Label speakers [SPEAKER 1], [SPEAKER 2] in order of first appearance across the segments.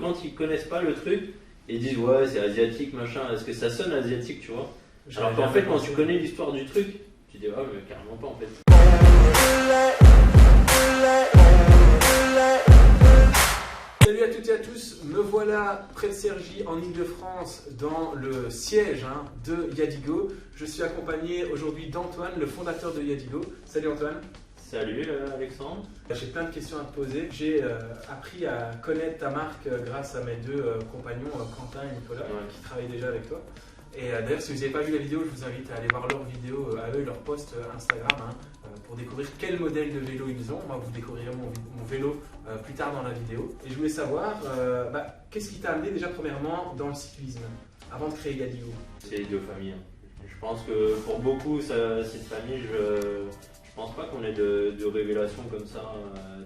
[SPEAKER 1] quand ils connaissent pas le truc, ils disent ouais c'est asiatique machin, est-ce que ça sonne asiatique tu vois? Alors qu'en fait quand tu connais l'histoire du truc, tu dis ah mais carrément pas en fait.
[SPEAKER 2] Salut à toutes et à tous, me voilà près de Cergy en Ile-de-France dans le siège de Yadigo. Je suis accompagné aujourd'hui d'Antoine, le fondateur de Yadigo. Salut Antoine.
[SPEAKER 1] Salut Alexandre.
[SPEAKER 2] J'ai plein de questions à te poser. J'ai appris à connaître ta marque grâce à mes deux compagnons, Quentin et Nicolas, qui travaillent déjà avec toi. Et d'ailleurs, si vous n'avez pas vu la vidéo, je vous invite à aller voir leur vidéo, à eux, leur post Instagram, pour découvrir quel modèle de vélo ils ont. Moi, vous découvrirez mon vélo plus tard dans la vidéo. Et je voulais savoir, qu'est-ce qui t'a amené déjà premièrement dans le cyclisme, avant de créer Yadigo?
[SPEAKER 1] C'est les deux familles. Je pense que pour beaucoup, cette famille, je pense pas qu'on ait de révélations comme ça.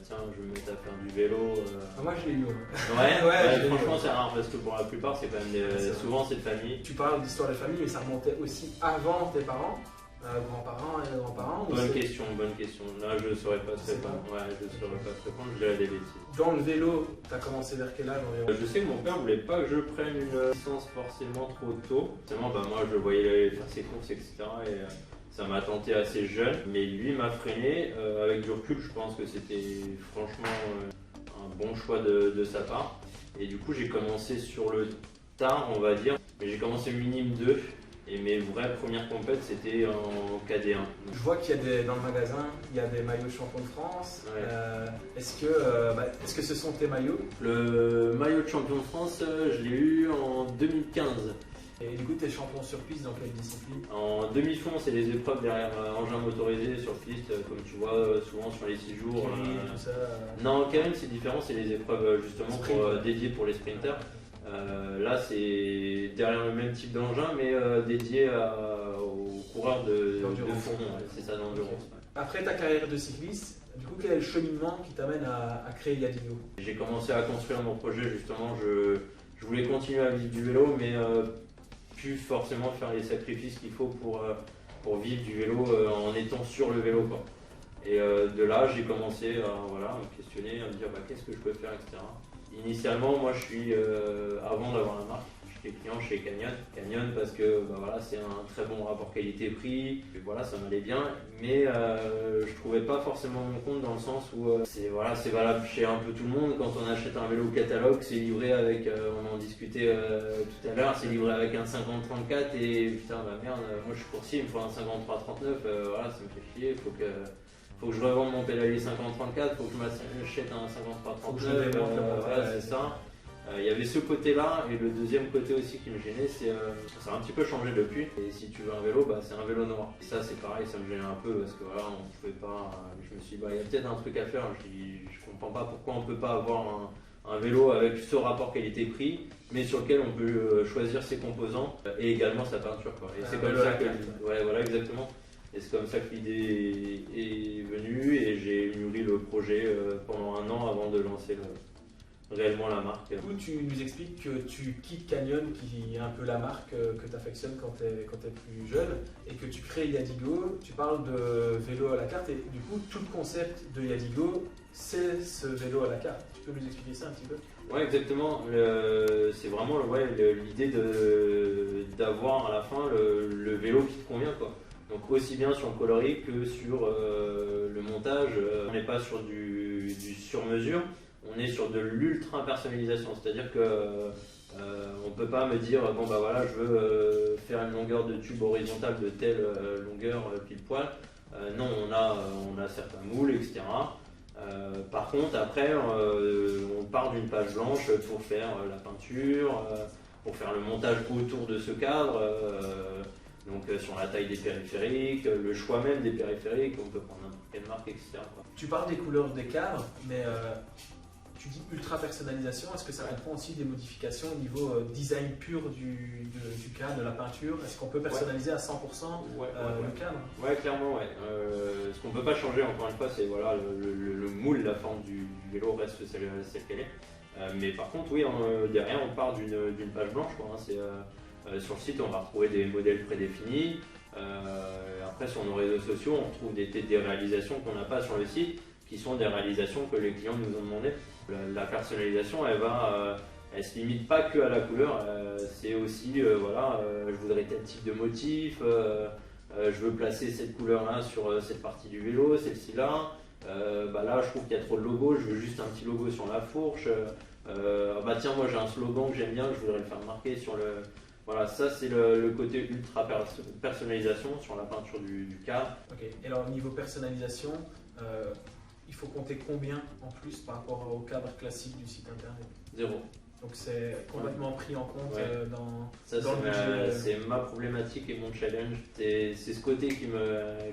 [SPEAKER 1] Tiens, je vais me mettre à faire du vélo.
[SPEAKER 2] Moi, je l'ai eu.
[SPEAKER 1] Ouais, franchement, c'est rare parce que pour la plupart, c'est quand même souvent cette famille.
[SPEAKER 2] Tu parles d'histoire de famille, mais ça remontait aussi avant tes parents, grands-parents et grands-parents.
[SPEAKER 1] Bonne question. Là, je ne saurais pas te répondre. Ouais, je ne saurais pas te répondre, je dirais des bêtises.
[SPEAKER 2] Dans le vélo, tu as commencé vers quel âge environ?
[SPEAKER 1] Je sais que mon père voulait pas que je prenne une licence forcément trop tôt. Forcément, moi, je le voyais aller faire ses courses, etc. Et ça m'a tenté assez jeune, mais lui m'a freiné. Avec du recul, je pense que c'était franchement un bon choix de sa part. Et du coup, j'ai commencé sur le tard, on va dire. Mais j'ai commencé minime 2. Et mes vraies premières compètes, c'était en KD1.
[SPEAKER 2] Je vois qu'il y a dans le magasin, il y a des maillots champion de France.
[SPEAKER 1] Ouais.
[SPEAKER 2] Est-ce que ce sont tes maillots?
[SPEAKER 1] Le maillot de champion de France, je l'ai eu en 2015.
[SPEAKER 2] Et du coup, tu es champion sur piste dans quelle discipline?
[SPEAKER 1] En demi-fond, c'est les épreuves derrière engin motorisé sur piste, comme tu vois souvent sur les 6 jours.
[SPEAKER 2] Tout ça,
[SPEAKER 1] Non, Karen, c'est différent, c'est les épreuves justement dédiées pour les sprinters. Là, c'est derrière le même type d'engin, mais dédié aux coureurs de fond. C'est ça, d'endurance. Ouais.
[SPEAKER 2] Après ta carrière de cycliste, du coup, quel est le cheminement qui t'amène à créer Yadigo?
[SPEAKER 1] J'ai commencé à construire mon projet, justement. Je voulais continuer à vivre du vélo, mais plus forcément faire les sacrifices qu'il faut pour vivre du vélo en étant sur le vélo, quoi. Et de là, j'ai commencé à me questionner, à me dire qu'est-ce que je peux faire, etc. Initialement, moi, je suis, avant d'avoir la marque, j'étais client chez Canyon parce que c'est un très bon rapport qualité-prix, et ça m'allait bien, mais je trouvais pas forcément mon compte dans le sens où c'est valable chez un peu tout le monde. Quand on achète un vélo catalogue, c'est livré avec, on en discutait tout à l'heure, c'est livré avec un 50-34 et putain merde, moi je suis coursier, il me faut un 53-39, ça me fait chier, faut que je revende mon pédalier 50-34, faut que je m'achète un 53-39, c'est ça. Il y avait ce côté-là, et le deuxième côté aussi qui me gênait, ça a un petit peu changé depuis. Et si tu veux un vélo, c'est un vélo noir. Et ça c'est pareil, ça me gênait un peu parce que on pouvait pas. Je me suis dit, il y a peut-être un truc à faire. Je comprends pas pourquoi on peut pas avoir un vélo avec ce rapport qualité-prix, mais sur lequel on peut choisir ses composants et également sa peinture, quoi. Et c'est comme ça que. Ouais, voilà, exactement. Et c'est comme ça que l'idée est venue, et j'ai mûri le projet pendant 1 an avant de lancer réellement la marque.
[SPEAKER 2] Du coup, tu nous expliques que tu quittes Canyon, qui est un peu la marque que tu affectionnes quand tu es plus jeune, et que tu crées Yadigo. Tu parles de vélo à la carte, et du coup, tout le concept de Yadigo, c'est ce vélo à la carte. Tu peux nous expliquer ça un petit peu?
[SPEAKER 1] Ouais, exactement. C'est vraiment l'idée d'avoir à la fin le vélo qui te convient, quoi. Donc aussi bien sur le coloris que sur le montage. On n'est pas sur du sur-mesure, on est sur de l'ultra personnalisation. C'est-à-dire que on ne peut pas me dire je veux faire une longueur de tube horizontale de telle longueur pile poil. Non, on a certains moules, etc. Par contre, après, on part d'une page blanche pour faire la peinture, pour faire le montage autour de ce cadre. Donc sur la taille des périphériques, le choix même des périphériques, on peut prendre n'importe quelle marque, etc.
[SPEAKER 2] Tu parles des couleurs des cadres, mais tu dis ultra personnalisation, est-ce que ça comprend aussi des modifications au niveau design pur du cadre, de la peinture? Est-ce qu'on peut personnaliser à 100% le cadre? Ouais,
[SPEAKER 1] clairement, ouais. Ce qu'on ne peut pas changer, encore une fois, c'est le moule, la forme du vélo reste celle qu'elle est. Mais par contre, oui, derrière, on part d'une page blanche, quoi, sur le site, on va retrouver des modèles prédéfinis. Après, sur nos réseaux sociaux, on retrouve des réalisations qu'on n'a pas sur le site, qui sont des réalisations que les clients nous ont demandé. La personnalisation, elle elle se limite pas que à la couleur, c'est aussi voilà, je voudrais tel type de motif, je veux placer cette couleur là sur cette partie du vélo, celle-ci là. Là je trouve qu'il y a trop de logos, je veux juste un petit logo sur la fourche. Tiens, moi j'ai un slogan que j'aime bien, je voudrais le faire marquer sur le. Voilà, ça c'est le côté ultra personnalisation sur la peinture du cadre.
[SPEAKER 2] Ok, et alors niveau personnalisation, il faut compter combien en plus par rapport au cadre classique du site internet?
[SPEAKER 1] 0.
[SPEAKER 2] Donc c'est complètement pris en compte dans
[SPEAKER 1] le budget. C'est ma problématique et mon challenge. C'est ce côté qui me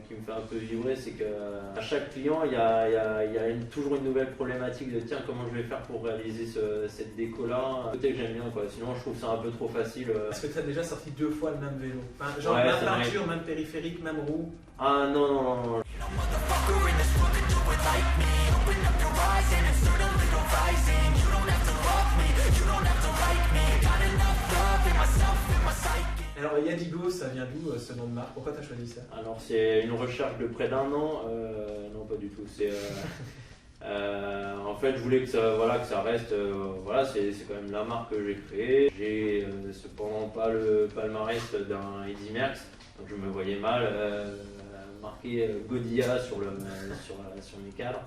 [SPEAKER 1] fait un peu vibrer, c'est qu'à chaque client, il y a toujours une nouvelle problématique de tiens, comment je vais faire pour réaliser cette déco-là. Un côté que j'aime bien, quoi. Sinon je trouve ça un peu trop facile.
[SPEAKER 2] Est-ce que tu as déjà sorti 2 fois le même vélo? Enfin, genre même peinture, même périphérique, même roue?
[SPEAKER 1] Ah non.
[SPEAKER 2] Alors Yadigo, ça vient d'où ce nom de marque? Pourquoi tu as choisi ça?
[SPEAKER 1] Alors c'est une recherche de près d'1 an. Non, pas du tout. C'est en fait, je voulais que ça reste. C'est quand même la marque que j'ai créée. J'ai cependant pas le palmarès d'un Eddy Merckx, donc je me voyais mal marquer Godilla sur mes cadres.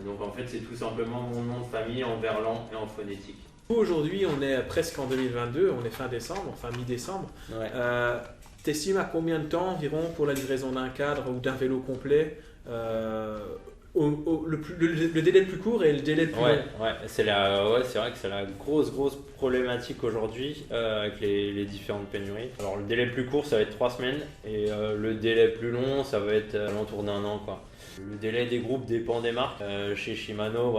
[SPEAKER 1] Donc en fait, c'est tout simplement mon nom de famille en verlan et en phonétique.
[SPEAKER 2] Aujourd'hui, on est presque en 2022, on est fin décembre, enfin mi-décembre.
[SPEAKER 1] Ouais.
[SPEAKER 2] T'estimes à combien de temps environ pour la livraison d'un cadre ou d'un vélo complet? Le délai le plus court et le délai le plus long.
[SPEAKER 3] C'est vrai que c'est la grosse problématique aujourd'hui avec les différentes pénuries. Alors le délai le plus court, ça va être 3 semaines et le délai plus long, ça va être à l'entour d'1 an, quoi. Le délai des groupes dépend des marques. Chez Shimano,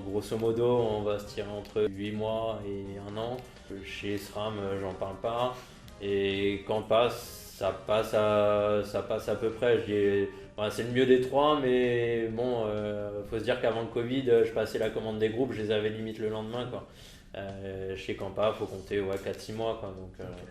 [SPEAKER 3] grosso modo, on va se tirer entre 8 mois et 1 an. Chez SRAM, j'en parle pas. Et quand ça passe à peu près. C'est le mieux des trois, mais bon, faut se dire qu'avant le Covid, je passais la commande des groupes, je les avais limite le lendemain, quoi. Chez Campa, faut compter 4-6 mois, quoi.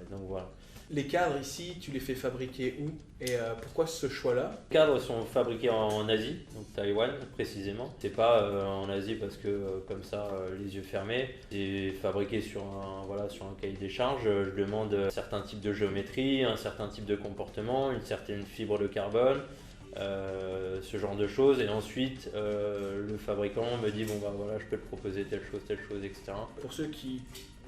[SPEAKER 3] Donc voilà.
[SPEAKER 2] Les cadres ici, tu les fais fabriquer où et pourquoi ce choix-là?
[SPEAKER 3] Les cadres sont fabriqués en Asie, donc Taïwan précisément. C'est pas en Asie parce que comme ça, les yeux fermés. C'est fabriqué sur un cahier des charges. Je demande un certain type de géométrie, un certain type de comportement, une certaine fibre de carbone. Ce genre de choses, et ensuite le fabricant me dit je peux te proposer telle chose, etc.
[SPEAKER 2] Pour ceux qui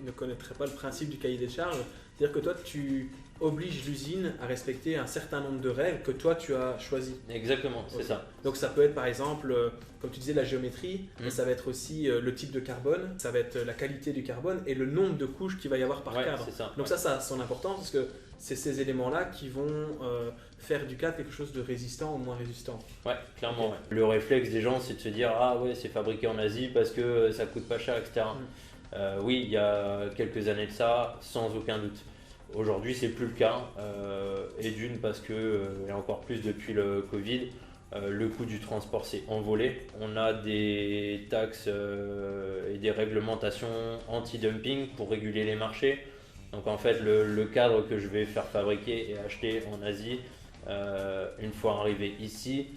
[SPEAKER 2] ne connaîtraient pas le principe du cahier des charges, c'est-à-dire que toi tu obliges l'usine à respecter un certain nombre de règles que toi tu as choisies.
[SPEAKER 3] Exactement, c'est ça.
[SPEAKER 2] Donc ça peut être par exemple, comme tu disais, la géométrie, mais ça va être aussi le type de carbone, ça va être la qualité du carbone et le nombre de couches qu'il va y avoir par cadre.
[SPEAKER 3] C'est ça.
[SPEAKER 2] Donc ça a son importance parce que c'est ces éléments-là qui vont faire du cadre quelque chose de résistant ou moins résistant.
[SPEAKER 3] Ouais, clairement. Okay. Le réflexe des gens, c'est de se dire c'est fabriqué en Asie parce que ça coûte pas cher, etc. Oui, il y a quelques années de ça, sans aucun doute. Aujourd'hui, c'est plus le cas, et d'une parce que, et encore plus depuis le Covid, le coût du transport s'est envolé. On a des taxes et des réglementations anti-dumping pour réguler les marchés. Donc en fait, le cadre que je vais faire fabriquer et acheter en Asie, une fois arrivé ici,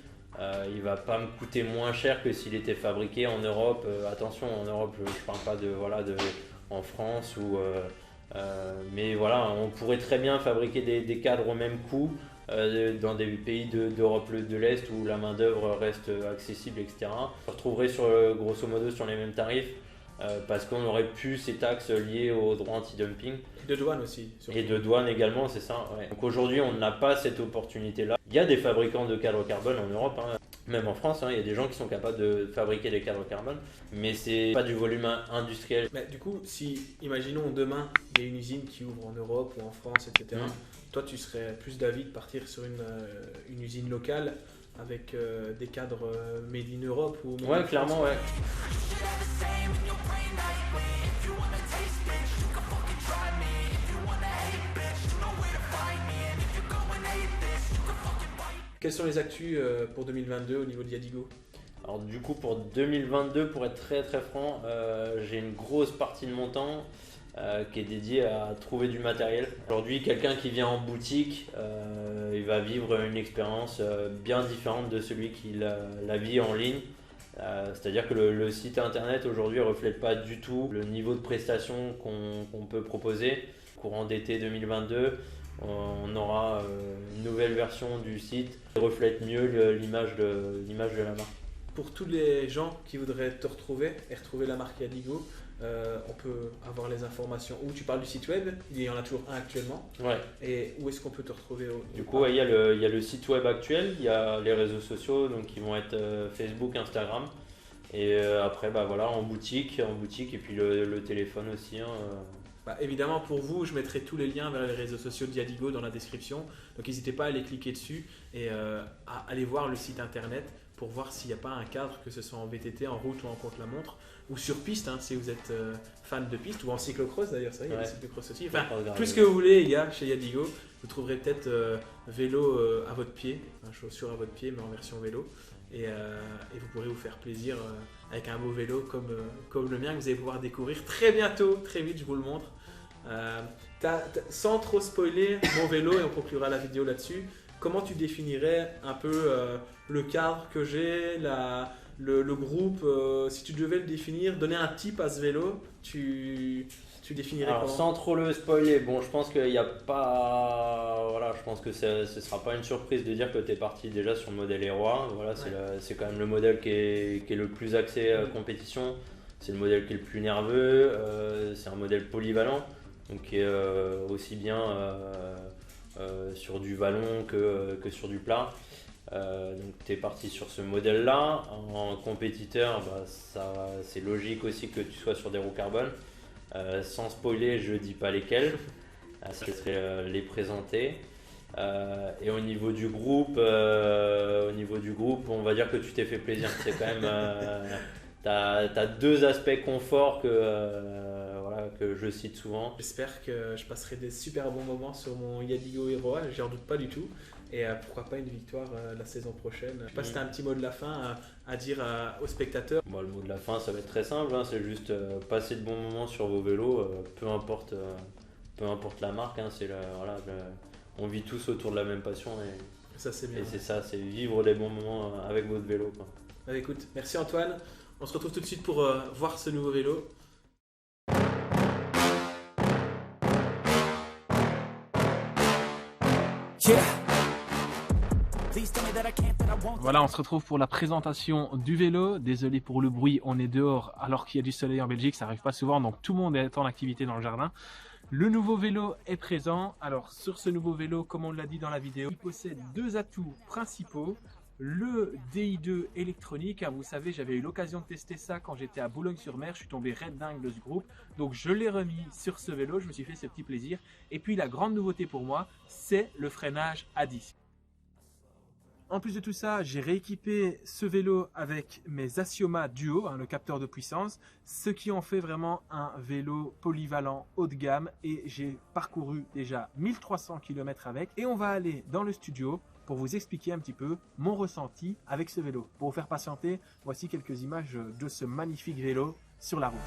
[SPEAKER 3] il va pas me coûter moins cher que s'il était fabriqué en Europe. Attention, en Europe, je parle pas en France ou mais voilà, on pourrait très bien fabriquer des cadres au même coût dans des pays d'Europe de l'Est où la main d'œuvre reste accessible, etc. On retrouverait grosso modo sur les mêmes tarifs parce qu'on aurait pu ces taxes liées aux droits anti-dumping.
[SPEAKER 2] De douane aussi. Surtout.
[SPEAKER 3] Et de douane également, c'est ça. Ouais. Donc aujourd'hui, on n'a pas cette opportunité-là. Il y a des fabricants de cadres carbone en Europe, même en France, il y a des gens qui sont capables de fabriquer des cadres carbone, mais c'est pas du volume industriel.
[SPEAKER 2] Mais du coup, imaginons demain, il y a une usine qui ouvre en Europe ou en France, etc. Toi, tu serais plus d'avis de partir sur une usine locale avec des cadres made in Europe ou
[SPEAKER 3] ouais, clairement, ouais.
[SPEAKER 2] Quelles sont les actus pour 2022 au niveau de Yadigo?
[SPEAKER 3] Alors du coup pour 2022, pour être très très franc, j'ai une grosse partie de mon temps qui est dédiée à trouver du matériel. Aujourd'hui, quelqu'un qui vient en boutique, il va vivre une expérience bien différente de celui qui la vit en ligne. C'est-à-dire que le site internet aujourd'hui ne reflète pas du tout le niveau de prestation qu'on peut proposer. Courant d'été 2022, on aura une nouvelle version du site qui reflète mieux l'image de la marque.
[SPEAKER 2] Pour tous les gens qui voudraient te retrouver et retrouver la marque Yadigo, on peut avoir les informations où tu parles du site web, il y en a toujours un actuellement.
[SPEAKER 3] Ouais.
[SPEAKER 2] Et où est-ce qu'on peut te retrouver
[SPEAKER 3] Du coup, il y a le site web actuel, il y a les réseaux sociaux donc qui vont être Facebook, Instagram. Et après, voilà, en boutique et puis le téléphone aussi.
[SPEAKER 2] Évidemment, pour vous, je mettrai tous les liens vers les réseaux sociaux de Yadigo dans la description. Donc n'hésitez pas à aller cliquer dessus et à aller voir le site internet pour voir s'il n'y a pas un cadre, que ce soit en VTT, en route ou en contre-la-montre, ou sur piste, si vous êtes fan de piste, ou en cyclocross d'ailleurs, ça, il y a des cyclocross aussi. Enfin, tout ce que vous voulez, il y a chez Yadigo. Vous trouverez peut-être vélo à votre pied, chaussures à votre pied, mais en version vélo. Et vous pourrez vous faire plaisir avec un beau vélo comme le mien que vous allez pouvoir découvrir très bientôt, très vite, je vous le montre. Sans trop spoiler mon vélo, et on conclura la vidéo là-dessus, comment tu définirais un peu le cadre que j'ai, le groupe, si tu devais le définir, donner un type à ce vélo, tu définirais comment?
[SPEAKER 3] Sans trop le spoiler, je pense qu'il n'y a pas... Voilà, je pense que ce ne sera pas une surprise de dire que tu es parti déjà sur le modèle Héroa. Voilà, c'est quand même le modèle qui est le plus axé compétition. C'est le modèle qui est le plus nerveux. C'est un modèle polyvalent, donc qui est aussi bien sur du vallon que sur du plat. Donc tu es parti sur ce modèle là. En compétiteur, c'est logique aussi que tu sois sur des roues carbone. Sans spoiler, je dis pas lesquelles, je laisserai les présenter. Et au niveau du groupe, on va dire que tu t'es fait plaisir. C'est quand même, t'as deux aspects confort que je cite souvent.
[SPEAKER 2] J'espère que je passerai des super bons moments sur mon Yadigo Héroa, j'en doute pas du tout. Et pourquoi pas une victoire la saison prochaine. Je sais pas si tu as un petit mot de la fin à dire aux spectateurs.
[SPEAKER 3] Le mot de la fin, ça va être très simple, c'est juste passer de bons moments sur vos vélos, peu importe la marque. On vit tous autour de la même passion et
[SPEAKER 2] ça, c'est bien.
[SPEAKER 3] Et c'est ça, c'est vivre des bons moments avec votre vélo.
[SPEAKER 2] Écoute, merci Antoine. On se retrouve tout de suite pour voir ce nouveau vélo. Yeah. Voilà, on se retrouve pour la présentation du vélo. Désolé pour le bruit, on est dehors alors qu'il y a du soleil en Belgique, ça n'arrive pas souvent, donc tout le monde est en activité dans le jardin. Le nouveau vélo est présent. Alors sur ce nouveau vélo, comme on l'a dit dans la vidéo, il possède deux atouts principaux. Le DI2 électronique, vous savez, j'avais eu l'occasion de tester ça quand j'étais à Boulogne-sur-Mer, je suis tombé red dingue de ce groupe, donc je l'ai remis sur ce vélo, je me suis fait ce petit plaisir. Et puis la grande nouveauté pour moi, c'est le freinage à disque. En plus de tout ça, j'ai rééquipé ce vélo avec mes Assioma Duo, le capteur de puissance, ce qui en fait vraiment un vélo polyvalent haut de gamme, et j'ai parcouru déjà 1300 km avec. Et on va aller dans le studio pour vous expliquer un petit peu mon ressenti avec ce vélo. Pour vous faire patienter, voici quelques images de ce magnifique vélo sur la route.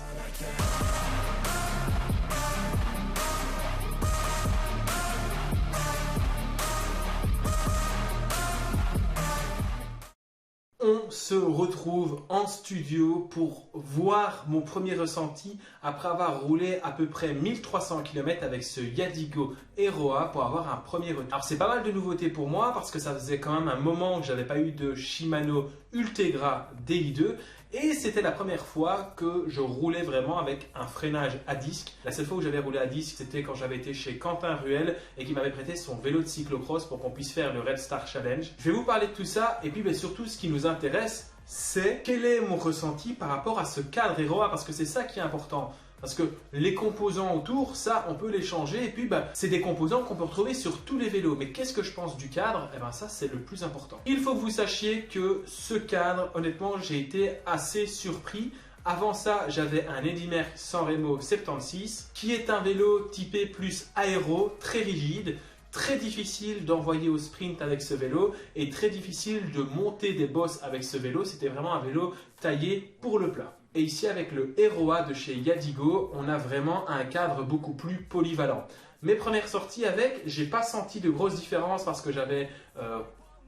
[SPEAKER 2] On se retrouve en studio pour voir mon premier ressenti après avoir roulé à peu près 1300 km avec ce Yadigo Héroa pour avoir un premier retour. Alors c'est pas mal de nouveautés pour moi parce que ça faisait quand même un moment que j'avais pas eu de Shimano Ultegra DI2 et c'était la première fois que je roulais vraiment avec un freinage à disque. La seule fois où j'avais roulé à disque, c'était quand j'avais été chez Quentin Ruel et qui m'avait prêté son vélo de cyclocross pour qu'on puisse faire le Red Star Challenge. Je vais vous parler de tout ça et puis surtout ce qui nous intéresse, c'est quel est mon ressenti par rapport à ce cadre Héroa, parce que c'est ça qui est important. Parce que les composants autour, ça, on peut les changer. Et puis, c'est des composants qu'on peut retrouver sur tous les vélos. Mais qu'est-ce que je pense du cadre? Ça, c'est le plus important. Il faut que vous sachiez que ce cadre, honnêtement, j'ai été assez surpris. Avant ça, j'avais un Eddy Merckx Sanremo 76, qui est un vélo typé plus aéro, très rigide. Très difficile d'envoyer au sprint avec ce vélo et très difficile de monter des bosses avec ce vélo. C'était vraiment un vélo taillé pour le plat. Et ici, avec le Héroa de chez Yadigo, on a vraiment un cadre beaucoup plus polyvalent. Mes premières sorties avec, j'ai pas senti de grosses différences parce que j'avais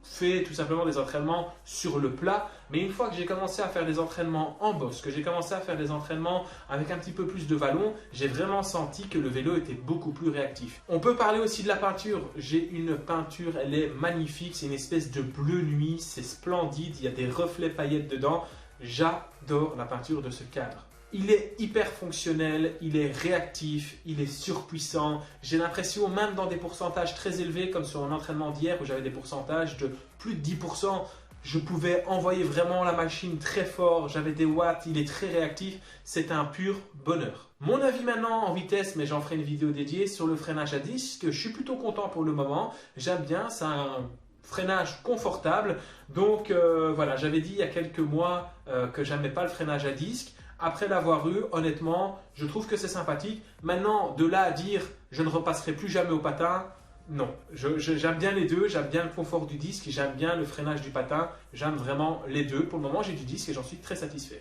[SPEAKER 2] fait tout simplement des entraînements sur le plat, mais une fois que j'ai commencé à faire des entraînements en bosse, que j'ai commencé à faire des entraînements avec un petit peu plus de vallon, j'ai vraiment senti que le vélo était beaucoup plus réactif. On peut parler aussi de la peinture. J'ai une peinture, elle est magnifique, c'est une espèce de bleu nuit, c'est splendide, il y a des reflets paillettes dedans. J'adore la peinture de ce cadre. Il est hyper fonctionnel, il est réactif, il est surpuissant. J'ai l'impression, même dans des pourcentages très élevés, comme sur un entraînement d'hier où j'avais des pourcentages de plus de 10%, je pouvais envoyer vraiment la machine très fort, j'avais des watts, il est très réactif. C'est un pur bonheur. Mon avis maintenant en vitesse, mais j'en ferai une vidéo dédiée sur le freinage à disque. Je suis plutôt content pour le moment, j'aime bien, c'est un freinage confortable. Donc voilà, j'avais dit il y a quelques mois que j'aimais pas le freinage à disque. Après l'avoir eu, honnêtement, je trouve que c'est sympathique. Maintenant, de là à dire je ne repasserai plus jamais au patin, non. J'aime bien les deux, j'aime bien le confort du disque, j'aime bien le freinage du patin, j'aime vraiment les deux. Pour le moment, j'ai du disque et j'en suis très satisfait.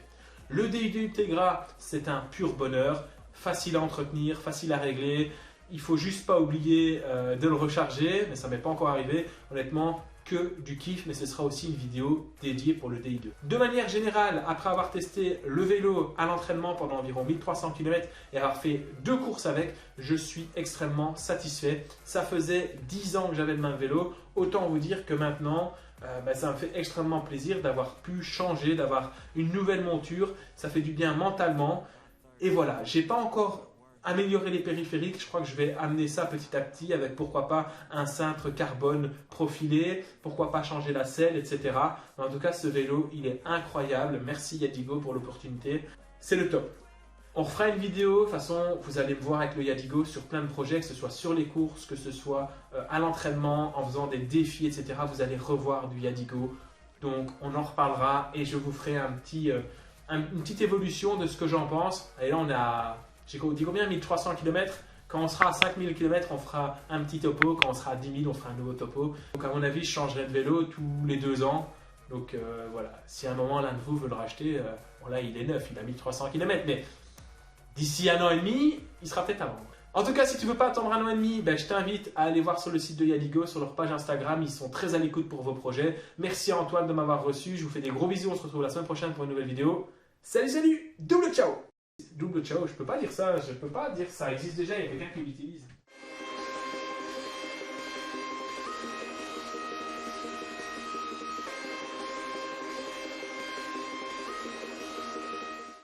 [SPEAKER 2] Le DI2 Integra, c'est un pur bonheur, facile à entretenir, facile à régler. Il ne faut juste pas oublier de le recharger, mais ça ne m'est pas encore arrivé. Honnêtement, que du kiff, mais ce sera aussi une vidéo dédiée pour le DI2. De manière générale, après avoir testé le vélo à l'entraînement pendant environ 1300 km et avoir fait 2 courses avec, je suis extrêmement satisfait. Ça faisait 10 ans que j'avais le même vélo, autant vous dire que maintenant, ça me fait extrêmement plaisir d'avoir pu changer, d'avoir une nouvelle monture. Ça fait du bien mentalement. Et voilà, j'ai pas encore améliorer les périphériques, je crois que je vais amener ça petit à petit avec pourquoi pas un cintre carbone profilé, pourquoi pas changer la selle, etc. Mais en tout cas, ce vélo, il est incroyable. Merci Yadigo pour l'opportunité. C'est le top. On refera une vidéo, de toute façon, vous allez me voir avec le Yadigo sur plein de projets, que ce soit sur les courses, que ce soit à l'entraînement, en faisant des défis, etc. Vous allez revoir du Yadigo. Donc, on en reparlera et je vous ferai une petite évolution de ce que j'en pense. Et là, on a... J'ai dit combien? 1300 km. Quand on sera à 5000 km, on fera un petit topo. Quand on sera à 10 000, on fera un nouveau topo. Donc, à mon avis, je changerai de vélo tous les 2 ans. Donc, voilà. Si à un moment, l'un de vous veut le racheter, bon, là, il est neuf, il a 1300 km. Mais d'ici 1 an et demi, il sera peut-être à vendre. En tout cas, si tu ne veux pas attendre 1 an et demi, je t'invite à aller voir sur le site de Yadigo, sur leur page Instagram. Ils sont très à l'écoute pour vos projets. Merci à Antoine de m'avoir reçu. Je vous fais des gros bisous. On se retrouve la semaine prochaine pour une nouvelle vidéo. Salut, salut! Double ciao! Double ciao, je peux pas dire ça, ça existe déjà, il y a quelqu'un qui l'utilise.